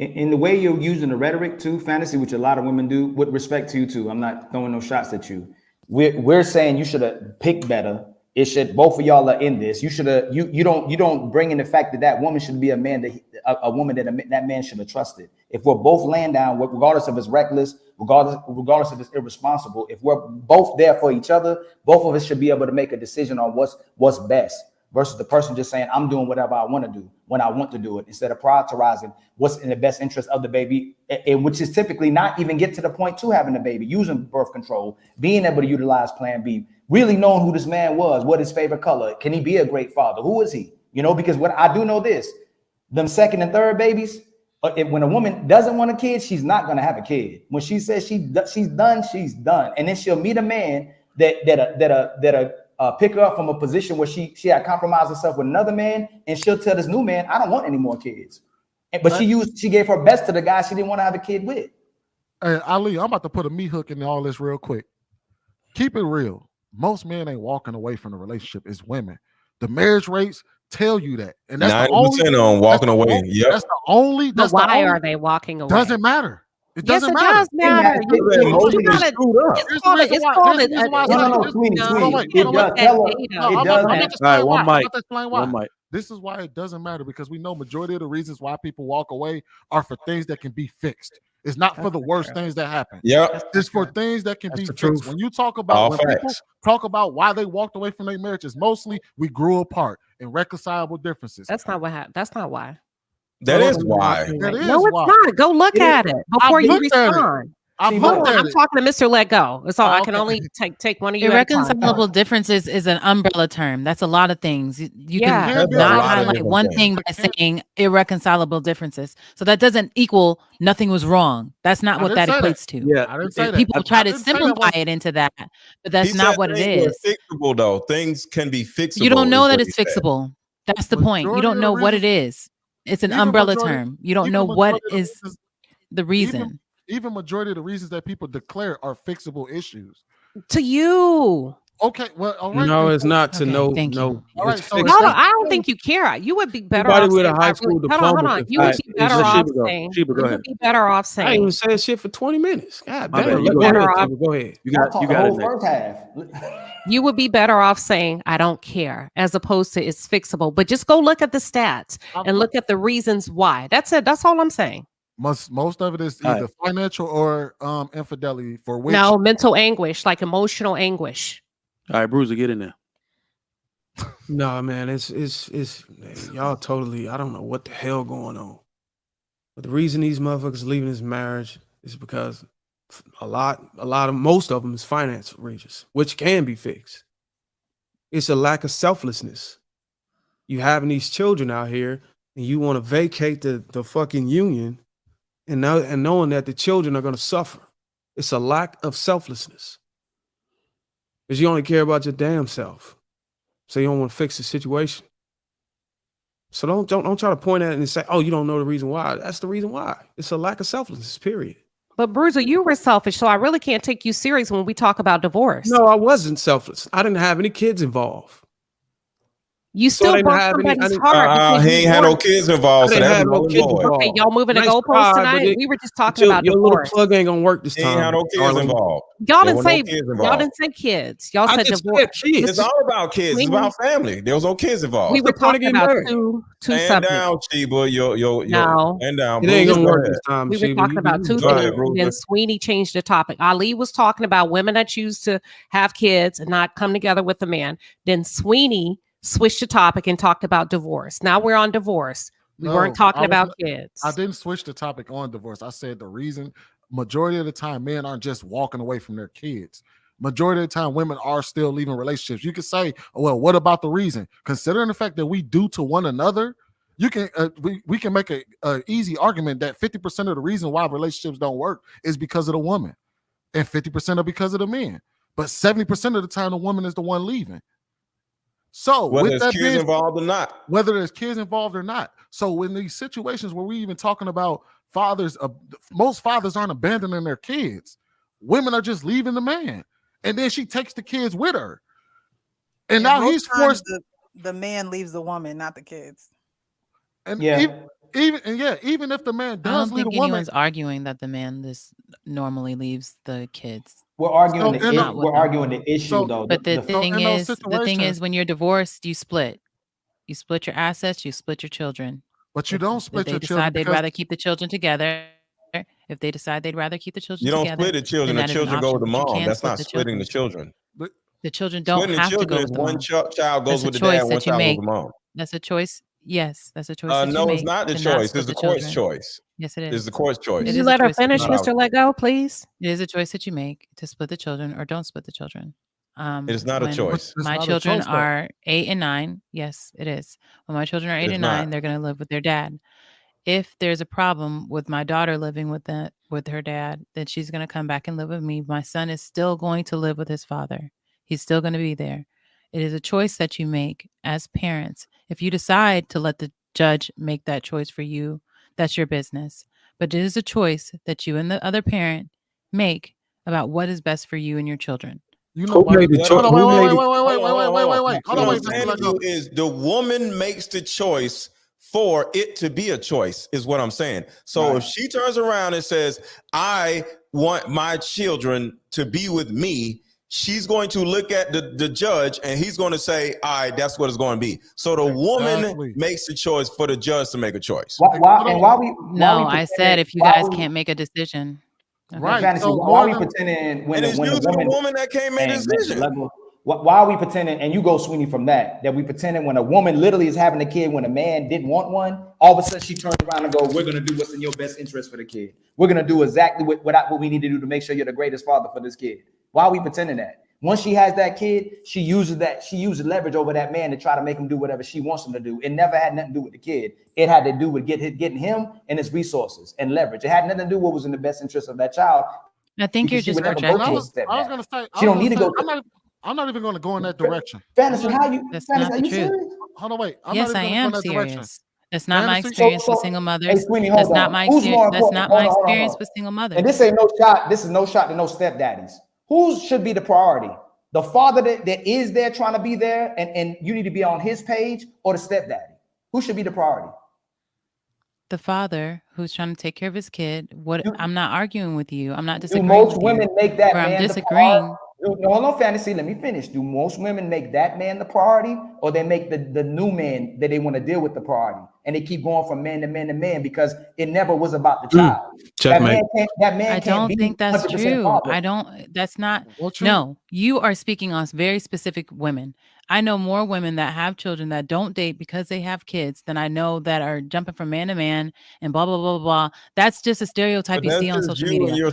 in the way you're using the rhetoric too, fantasy, which a lot of women do, with respect to you too. I'm not throwing no shots at you. We're saying you should have picked better. It should, both of y'all are in this. You should have, you don't bring in the fact that that woman should be a man that a woman that man should have trusted. If we're both laying down, regardless if it's reckless, regardless if it's irresponsible, if we're both there for each other, both of us should be able to make a decision on what's best, versus the person just saying, I'm doing whatever I want to do when I want to do it, instead of prioritizing what's in the best interest of the baby, and which is typically not even get to the point to having a baby, using birth control, being able to utilize Plan B, really knowing who this man was, what his favorite color, can he be a great father, who is he? You know, because what I do know this, them second and third babies, when a woman doesn't want a kid, she's not going to have a kid. When she says she's done, she's done. And then she'll meet a man that pick her up from a position where she had compromised herself with another man, and she'll tell this new man, I don't want any more kids. But she gave her best to the guy she didn't want to have a kid with. Hey, Ali, I'm about to put a meat hook in all this real quick. Keep it real. Most men ain't walking away from the relationship. It's women. The marriage rates tell you that, and that's the only on walking away. Yep. That's the only. But why are they walking away? Doesn't matter. It doesn't matter. Yes, it does matter. One mic. This is why it doesn't matter, because we know majority of the reasons why people walk away are for things that can be fixed. It's not for the worst things that happen. Yeah, it's for things that can be fixed. When you talk about people talk about why they walked away from their marriages, mostly we grew apart and reconcilable differences. That's not what happened. That's not why. That is why. No, it's not. Go look at it before you respond. I'm talking to Mr. Let Go. That's all. I can only take one of you. Irreconcilable differences is an umbrella term. That's a lot of things. You can not highlight one thing by saying irreconcilable differences. So that doesn't equal nothing was wrong. That's not what that equates to. Yeah, I didn't say that. People try to simplify it into that, but that's not what it is. Fixable though. Things can be fixable. You don't know that it's fixable. That's the point. You don't know what it is. It's an umbrella term. You don't know what is the reason. Even majority of the reasons that people declare are fixable issues. To you. Okay, well, all right. No, it's not to know. No. All right, so I don't think you care. You would be better off with a high school diploma. Hold on. You would be better off saying. You would be better off saying. I ain't even saying shit for 20 minutes. God damn. Go ahead. You got it. First half. You would be better off saying, I don't care, as opposed to it's fixable. But just go look at the stats and look at the reasons why. That's it. That's all I'm saying. Most of it is either financial or infidelity, for which mental anguish, like emotional anguish. All right, Bruiser, get in there. No, man, it's man, y'all totally. I don't know what the hell going on. But the reason these motherfuckers leaving this marriage is because most of them is finance reasons, which can be fixed. It's a lack of selflessness. You having these children out here, and you want to vacate the fucking union, and knowing that the children are going to suffer. It's a lack of selflessness. Because you only care about your damn self. So you don't want to fix the situation. So don't try to point at it and say, oh, you don't know the reason why. That's the reason why. It's a lack of selflessness, period. But Bruiser, you were selfish, so I really can't take you serious when we talk about divorce. No, I wasn't selfless. I didn't have any kids involved. You still broke somebody's heart. He ain't had no kids involved. Okay, y'all moving the goalposts tonight? We were just talking about your divorce. Little plug ain't gonna work this time. He ain't had no kids involved. Y'all didn't say kids. Y'all said divorce. It's all about kids. It's about family. There was no kids involved. We were talking about two subjects. Stand down, Sheba. No. Stand down. It ain't gonna work this time. We were talking about two things, and then Sweeney changed the topic. Ali was talking about women that choose to have kids and not come together with a man. Then Sweeney switched the topic and talked about divorce. Now we're on divorce. We weren't talking about kids. I didn't switch the topic on divorce. I said the reason, majority of the time, men aren't just walking away from their kids. Majority of the time, women are still leaving relationships. You could say, well, what about the reason? Considering the fact that we do to one another, you can we can make a easy argument that 50% of the reason why relationships don't work is because of the woman, and 50% are because of the men. But 70% of the time, the woman is the one leaving. So whether there's kids involved or not, So in these situations where we even talking about fathers, most fathers aren't abandoning their kids. Women are just leaving the man, and then she takes the kids with her. And now he's forced. The man leaves the woman, not the kids. And even if the man I does don't leave a think woman, anyone's arguing that the man this normally leaves the kids. We're arguing That's not what we're arguing the issue So- though. But the thing in those is, when you're divorced, you split. You split your assets, you split your children. but you don't split If your they children decide they'd because rather keep the children together, if they decide they'd rather keep the children You don't together, split the children. then The that is an children go option, with the but you mom. can That's split not the splitting the children. children. The children don't Splitting the have to children go is with the one mom. child goes That's a with the dad, choice one that you child goes make. with the mom. That's a choice. Yes, that's a choice that you No, make. it's not the to not choice. split It's the the court's children. choice. Yes, it It's is. the court's choice. Did It you is a let her choice that you finish, make. Mr. Lego, please? It is a choice that you make to split the children or don't split the children. It is not a When choice. It's my not a children choice, though. are 8 and 9, yes, it is. When my children are It 8 is and 9, not. they're going to live with their dad. If there's a problem with my daughter living with her dad, then she's going to come back and live with me. My son is still going to live with his father. He's still going to be there. It is a choice that you make as parents. If you decide to let the judge make that choice for you, that's your business. But it is a choice that you and the other parent make about what is best for you and your children. You know Who made the What choice? I'm- Hold on, Who made it? wait. What Hold on, I'm wait, saying Mr. to you Lego. is the woman makes the choice for it to be a choice, is what I'm saying. So Right. if she turns around and says, I want my children to be with me, she's going to look at the judge and he's going to say, all right, that's what it's going to be. So the woman Exactly. makes the choice for the judge to make a choice. No, I said if you guys can't make a decision. Okay. Right. Fantasy, So why are we more than- pretending when And the, it's when the usually woman the woman that can't make a and decision. level, why are we pretending? And you go, Sweeney, from that we pretending when a woman literally is having a kid when a man didn't want one, all of a sudden she turns around and go, we're gonna do what's in your best interest for the kid. We're gonna do exactly what we need to do to make sure you're the greatest father for this kid. Why are we pretending that? Once she has that kid, she uses leverage over that man to try to make him do whatever she wants him to do. It never had nothing to do with the kid. It had to do with getting him and his resources and leverage. It had nothing to do with what was in the best interest of that child. I think you're just I projecting. was gonna say She don't need to go. I'm not even gonna go in that direction. Fantasy, how you? That's Fantasy, not are the you truth. serious? Hold on, wait. Yes, I am serious. That's not my Fantasy? experience with So- single Hey, mothers. Sweeney, That's hold not on. my Who's more experience. That's important? not my Hold on. experience with single mothers. And this ain't no shot. This is no shot to no stepdaddies. Who should be the priority? The father that is there trying to be there, and you need to be on his page, or the stepdaddy? Who should be the priority? The father who's trying to take care of his kid. I'm not arguing with you. I'm not Do disagreeing most with women you. make that Where man I'm the disagreeing. priority? No, Fantasy. Let me finish. Do most women make that man the priority, or they make the new man that they want to deal with the priority, and they keep going from man to man to man because it never was about the child. Checkmate. That man I can't don't be think that's 100% true. father. That's not. What you- No, you are speaking on very specific women. I know more women that have children that don't date because they have kids than I know that are jumping from man to man and blah, blah, blah, blah. That's just a stereotype But you that's see on just social you and media. your